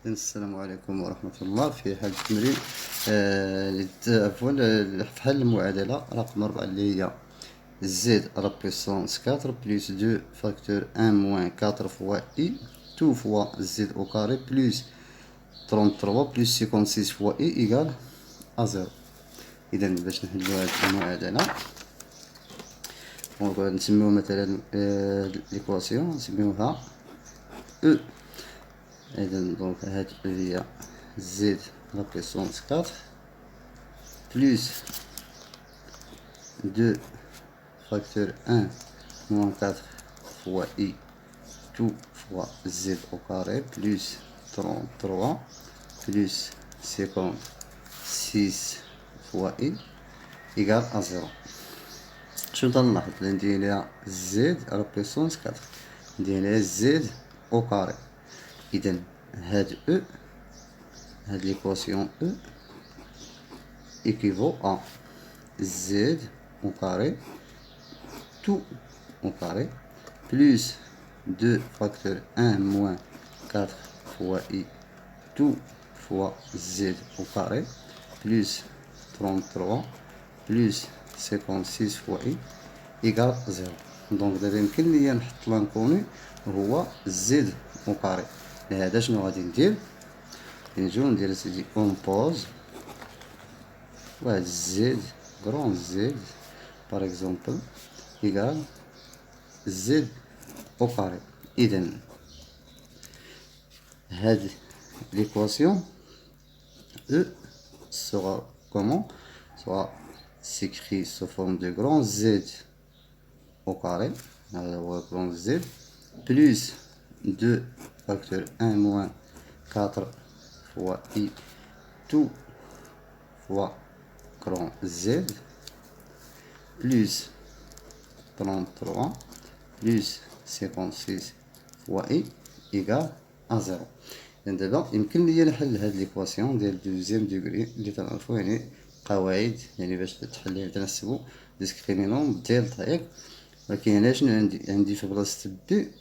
السلام عليكم ورحمة الله. في هذا التمرين عفوا في حل المعادلة رقم 4 اللي هي زد على بويسونس 4 بلس 2 فاكتور 1 موان 4 فوا اي 2 فوا زد او كاري بلس 33 بلس 56 فوا اي ايكال ا زيرو. إذا باش نحلو هاد المعادلة نسميو مثلا ليكواسيون نسميوها او. إذا دونك هاد هي زد لا بويسونس 4 بلس 2 فاكتور 1 موان 4 فوا اي 2 فوا زد او كاري بلس 33 بلس 56 فوا اي إيكال ا زيرو. شنو تنلاحظ؟ ندير ليها زد على بويسونس 4 ندير ليها زد او كاري. إذا هاد او هاد ليكواسيون او équivaut à z au carré tout au carré plus 2 facteur 1 moins 4 fois i tout fois z au carré plus 33 plus 56 fois i égale 0. دونك دابا يمكن ليا نحط لانكوني هو زد او كاري. لهذا شنو غادي ندير؟ نجيو ندير سيدي كومبوز واحد زد غرون زد باغ اكزومبل ايكال زد او كاري. اذا هاد ليكواسيون او sera comment sera s'écrit sous forme de grand Z au carré, alors grand Z plus 2 facteur 1 moins 4 fois i tout fois grand Z plus 33 plus 56 fois i égale à 0. دابا يمكن ليا نحل هاد ليكواسيون ديال دوزيام دوغري اللي تنعرفو يعني قواعد يعني باش تحليها تنحسبو ديسكريمينون ديالتا ياك. ولكن هنا شنو عندي في بلاصة بي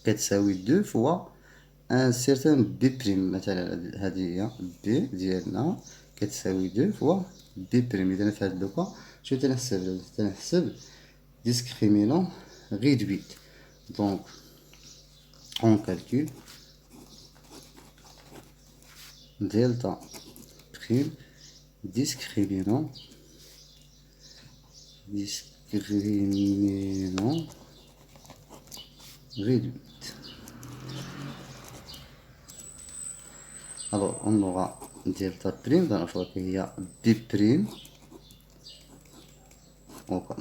كتساوي دو فوا ان سيرتان بي بريم. مثلا هادي هي بي ديالنا كتساوي دو فوا بي بريم. اذا في هاد لوكا شنو تنحسب discriminant réduit. Donc on calcule delta prime discriminant réduit. Alors on aura delta prime dans la fois qu'il y a b prime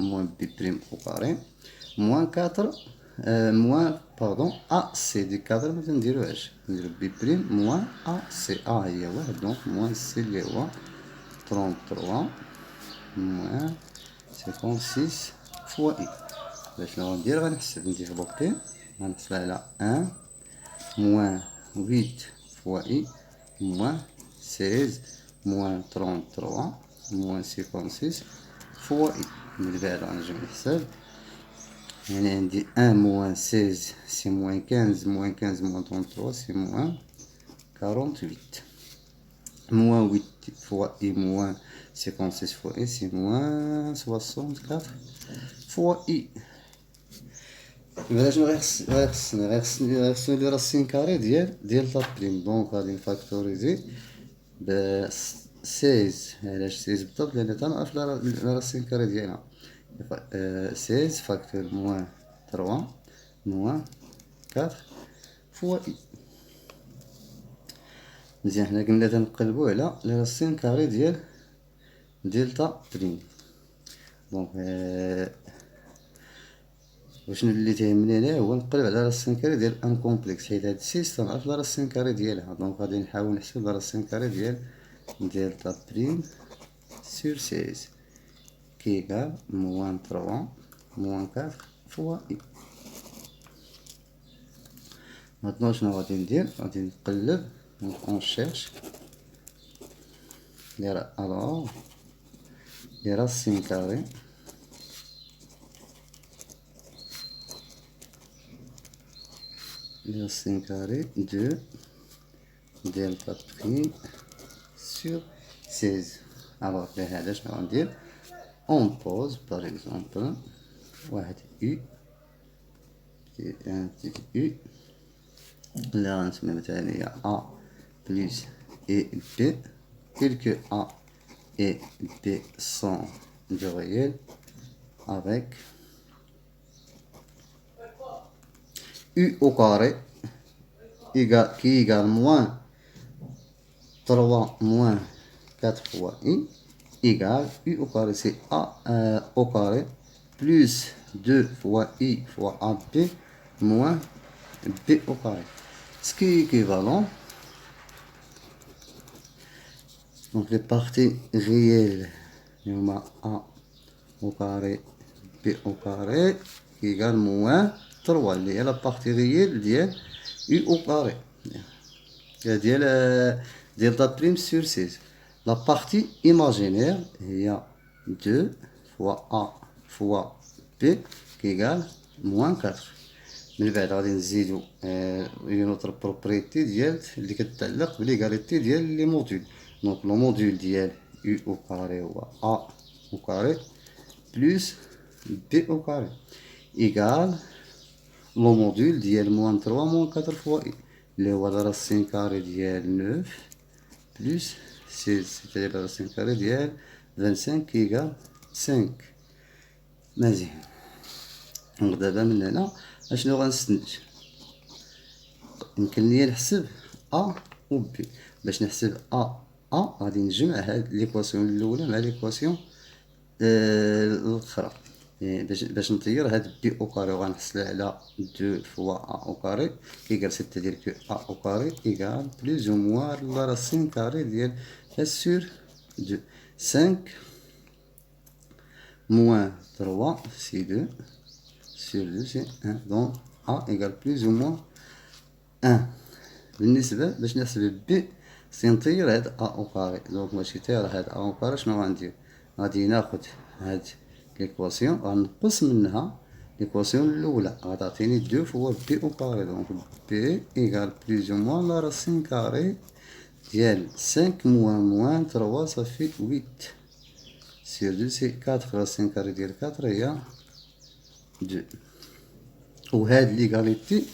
moins b prime au carré moins 4 moins pardon AC دي 4 ما تنديروهاش نديرو بي بريم موان AC. هي واحد دونك موان سي اللي هو 33 موان 56 فوا اي. باش ندير غنحسب نديفلوبي غنحسب على 1 موان 8 فوا اي موان 16 موان 33 موان 56 فوا اي. من بعد غنجي نحسب يعني عندي 1 موان 16 سي موان 15 موان 15 موان 33 سي موان 48 موان 8 فوا اي موان 56 فوا اي سي موان 64 فوا اي. بلا شنو غيخصني لي راسين كاري ديال لا بريم. دونك غادي نفاكتوريزي ب 16. علاش 16 بالضبط؟ لان تنعرف لا راسين كاري ديالها 16 فاكتور موان 3 موان 4 فوا اي. مزيان حنا قلنا تنقلبو على لي راسين كاري ديال دلتا بريم. دونك وشنو اللي تيهمني هنا هو نقلب على راسين كاري ديال ان كومبلكس حيت هاد 6 تنعرف لا راسين كاري ديالها. دونك غادي نحاول نحسب لا راسين كاري ديال دلتا بريم سور 16 كيكال موان 3 موان 4 فوا اي. ماتنون شنو غادي ندير؟ غادي نقلب اون شيرش الوغ لي راسين كاري les racines carrées de delta prime sur 16. Alors, on pose par exemple واحد U un petit U là نسمي مثلا هي A plus et B puisque A et B sont du réel avec U au carré qui égale moins 3 moins 4 fois I égale U au carré, c'est A au carré plus 2 fois I fois AB moins B au carré. Ce qui est équivalent, donc les parties réelles, il y a A au carré B au carré qui égale moins 3, اللي هي la partie réelle ديال U au carré. ديال delta prime sur 16. La partie imaginaire, il y a 2 fois A fois B qui égale moins 4. من بعد غادي نزيدو une autre propriété ديال اللي كتعلق بليغاليتي ديال لي موديول. دونك لو موديول ديال U au carré هو A au carré plus B au carré égale لو موديول ديال moins 3 moins 4 fois I اللي هو la racine carrée ديال 9 plus 16 c'est-à-dire la racine carrée ديال 25 qui égale 5. مزيان. دونك دابا من هنا اشنو غنستنتج؟ يمكن ليا نحسب A و B. باش نحسب A غادي نجمع هاد ليكواسيون الاولى مع ليكواسيون الاخرى. باش نطير هاد بي او كاري وغنحصل على 2 فوا A او كاري كيقال c'est-à-dire que A au carré égale plus ou moins la racine carrée ديال S sur 2. 5 moins 3 c'est 2 sur 2 c'est 1. Donc A égale plus ou moins 1. بالنسبة باش نحسب B سي نطير هاد A au carré. دونك ماشي طير هاد A au carré شنو غندير؟ غادي ناخد هاد ليكواسيون غنقص منها ليكواسيون الاولى غتعطيني 2 فوا بي او كاري. دونك بي ايكال بلوز او موان لا راسين كاري ديال 5 موان 3 صافي 8 سير 2 سي 4 راسين كاري ديال 4 هي 2. وهاد ليغاليتي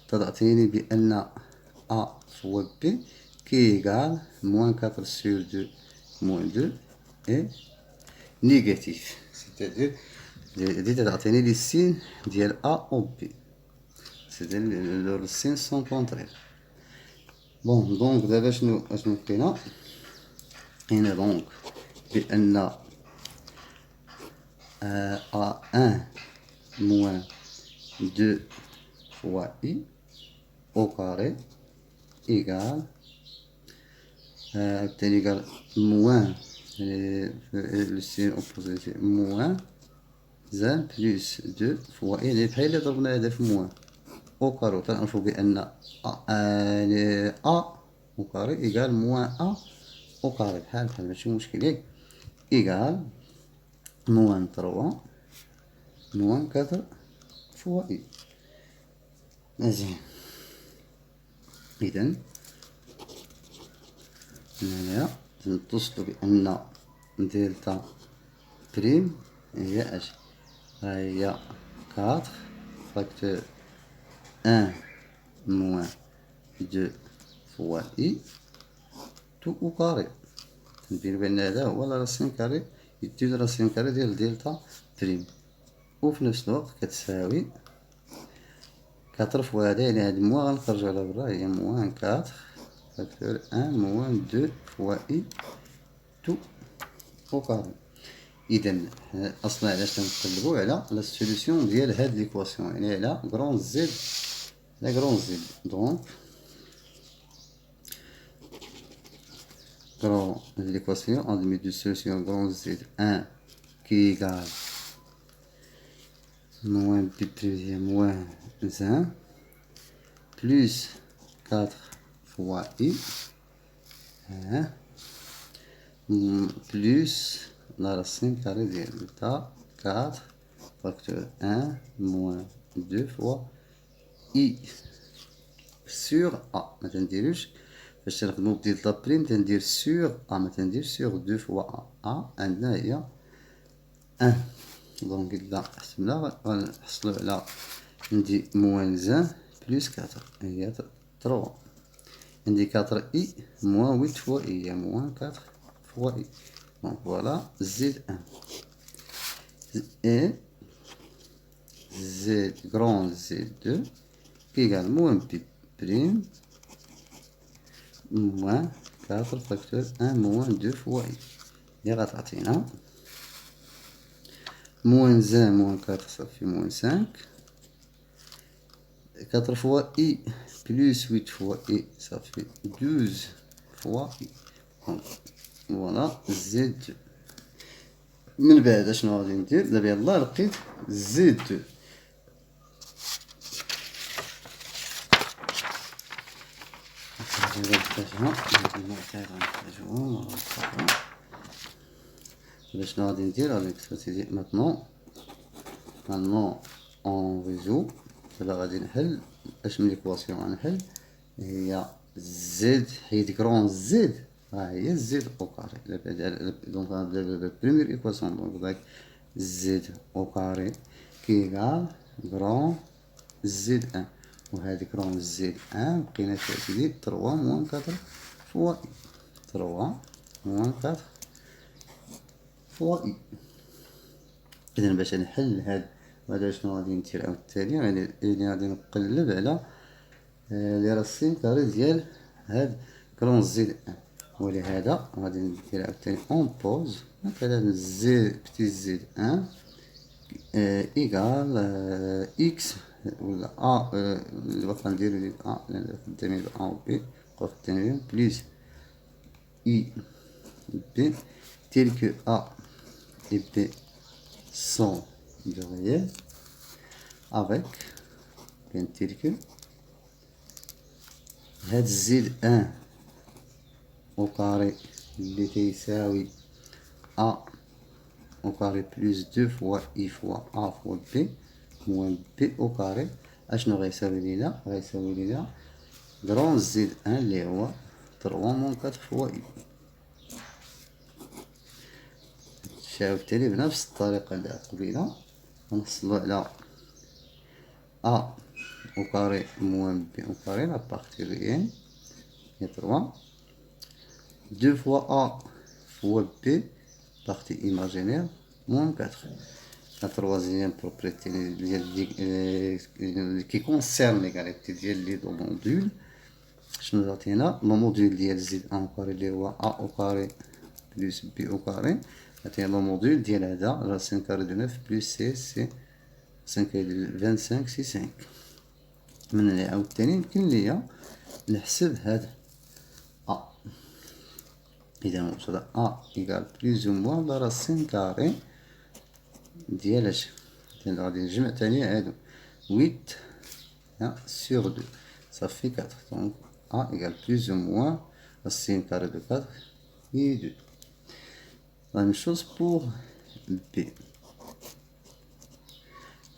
تعطيني بان ا فوا بي كي ايكال موان 4 سير 2 موان 2 اي نيجاتيف. c'est-à-dire دي تعطيني لي سين ديال A و B c'est-à-dire لو سين سون كونترير. بون دونك دابا شنو لقينا؟ لقينا دونك بأن A1 moins 2 fois I au carré égale بالتالي égale moins le signe opposé c'est moins 1 plus 2 fois I اللي بحال اللي ضربنا هذا في موان au carré تنعرفو بأن A au carré égale moins A au carré بحال ماشي مشكل ياك égale moins 3 moins 4 fois I. مزيان. إذن هنايا نتصلو بأن دلتا بريم هي اش؟ هي 4 فاكتور 1 moins 2 fois I tout au carré. ندير بأن هذا هو لا راسين كاري يدير راسين كاري ديال دلتا بريم وفي نفس الوقت كتساوي 4 فوا هذا يعني هاد موان غنخرجو على برا هي موان 4 فاكتور 1 موان 2 فوا I tout au carré. إذا أصلا علاش كنقلبو على لا سوليسيون ديال هاد ليكواسيون يعني على غرون زد لا غرون زد. دونك grand l'équation en limite de solution grand Z1 qui égale moins b deuxième moins 1 plus 4 fois I plus la racine carrée de delta 4 facteur 1 moins 2 fois I sur A. ما تنديروش فاش تنخدمو بديل لابريم تندير سور ما تندير سور دو فوا عندنا هي دونك إلا حسبنا غنحصلو على عندي موان زان بلوس كاتر هي تروا، عندي كاتر إي موان ويت فوا إي هي موان كاتر فوا إي، دونك فوالا زيد إي زد غران زد دو إيكال موان بي بريم موان كاتر فاكتور موان دو فوا إي اللي غتعطينا موان زان موان كاتر صافي موان سانك، كاتر فوا إي بلوس ويت فوا إي صافي دوز فوا إي، دونك فوالا زد دو. من بعد اشنو غادي ندير دابا يلاه لقيت زد دو، شنو غادي ندير غادي نكتب سيدي ماتنون اون ريزو. دابا غادي نحل اش من ليكواسيون غنحل هي زد حيت كرون زد ها هي زد او كاري دونك غنبدا ببريمير ايكواسيون دونك داك زد او كاري كيغال كرون زد ان وهادي كرون زد ان بقينا فيها سيدي 3 موان 4 فوا اي 3 موان 4 فوا اي. اذا باش نحل هذا شنو غادي ندير عاوتاني غادي نقلب على لي راسين كاري ديال هاد كرون زد ان، ولهذا غادي ندير عاوتاني اون بوز مثلا زد بتي زد ان ايكال اكس ولا باقا نديرو لي لان خدامين ب و بي خدامين بليس اي بي تيل كو et B sont de réel avec bien tel que هاد زد ان au carré اللي كيساوي A au carré plus 2 fois I fois A fois B moins B au carré اشنو غيساوي لينا؟ غيساوي لينا غران زد ان اللي هو 3 موان 4 فوا I. عاوتاني بنفس الطريقة اللي قبيلة غنحصلو على A au carré moins B au carré la partie réelle هي 3 2 fois A fois B partie imaginaire moins 4. La troisième propriété qui concerne l'égalité ديال لي دو مودول شنو تعطينا لو مودول ديال زد ان au carré اللي هو A au carré plus B au carré عطينا لو مودول ديال هذا راسين كاري دو 9 بلوس سي 25 سي 5. من هنا عاوتاني يمكن ليا نحسب هاد ا، اذا وصل ا ايكال بلوس او موان لا راسين كاري ديال اش ديال غادي نجمع تاني هادو 8 سور 2 صافي 4 دونك ا ايكال بلوس او موان راسين كاري دو 4 اي 2. La même chose pour B.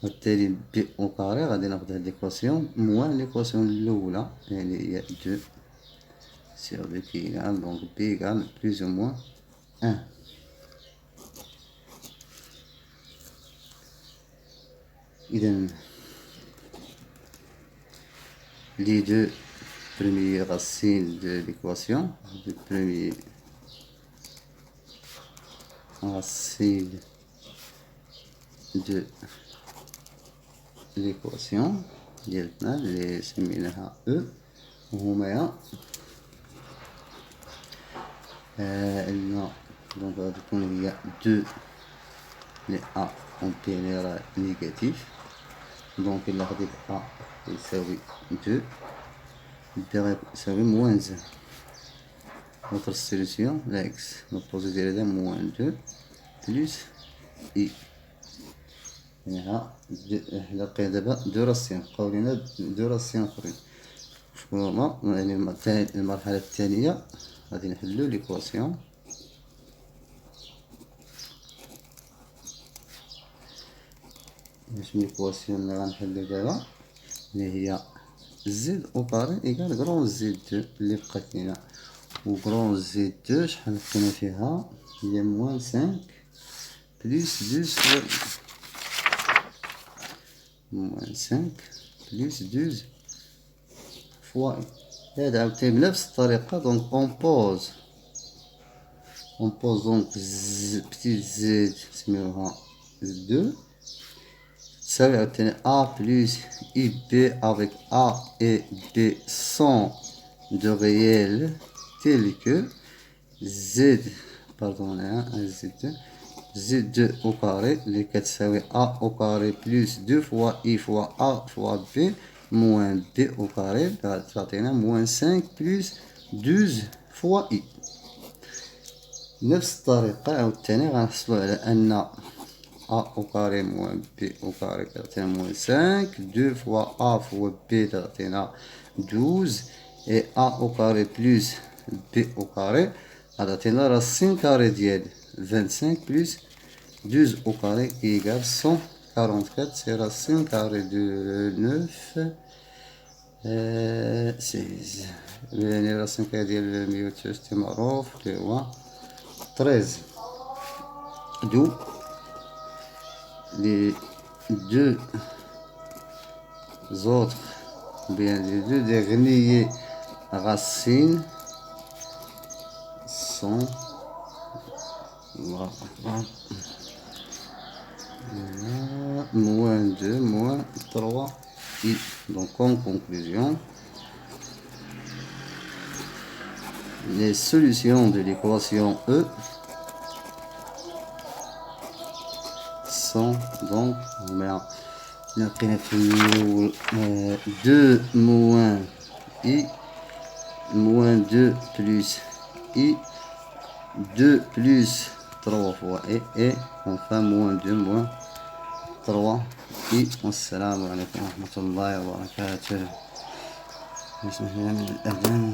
بالتالي B au carré غادي ناخد هاد ليكواسيون موان ليكواسيون الأولى يعني هي 2 sur 2 qui égale donc B égale plus ou moins 1. إذا les deux premiers racines de l'équation, les premiers racines de l'équation ديالتنا اللي سميناها E وهما عندنا دونك غادي تكون هي 2 لي A امبيري راه نيجاتيف دونك إلا خديت A يساوي 2 B يساوي موان زان. Notre solution la x l'opposé ديالها موان 2 بلوس I. هنا لقينا دابا دو راسيون بقاو لينا دو راسيون اخرين شكون هما يعني المرحلة الثانية غادي نحلو ليكواسيون باش ليكواسيون اللي غنحلو دابا اللي هي Z au carré égale grand Z2 اللي بقات لينا. و grand Z2 شحال لقينا فيها هي moins 5 plus 12 fois moins 5 plus 12 fois هذا عاوتاني بنفس الطريقة. دونك on pose donc petite z نسميوها 2 تساوي عاوتاني a plus ib avec a et b sont de réels tels que z pardon z2 z2 au carré اللي كتساوي a au carré plus 2 fois i fois a fois b moins b au carré تعطينا moins 5 plus 12 fois i. نفس الطريقة عاوتاني غنحصلو على أن a au carré moins b au carré تعطينا moins 5 2 fois a fois b تعطينا 12 et a au carré plus b au carré غتعطينا racine carré ديال 25 plus 12 au carré qui égale 144. c'est racine carré de 9 16 يعني racine carré ديال 169 معروف اللي هو 13. D'où les deux autres, bien les deux derniers racines sont moins 2 moins 3 i. Donc en conclusion, les solutions de l'équation E sont donc لقينا في الأول 2 moins i moins 2 plus i 2 plus 3 fois i et enfin moins 2 moins 3 i. والسلام عليكم ورحمة الله وبركاته. بسم الله من الأذان.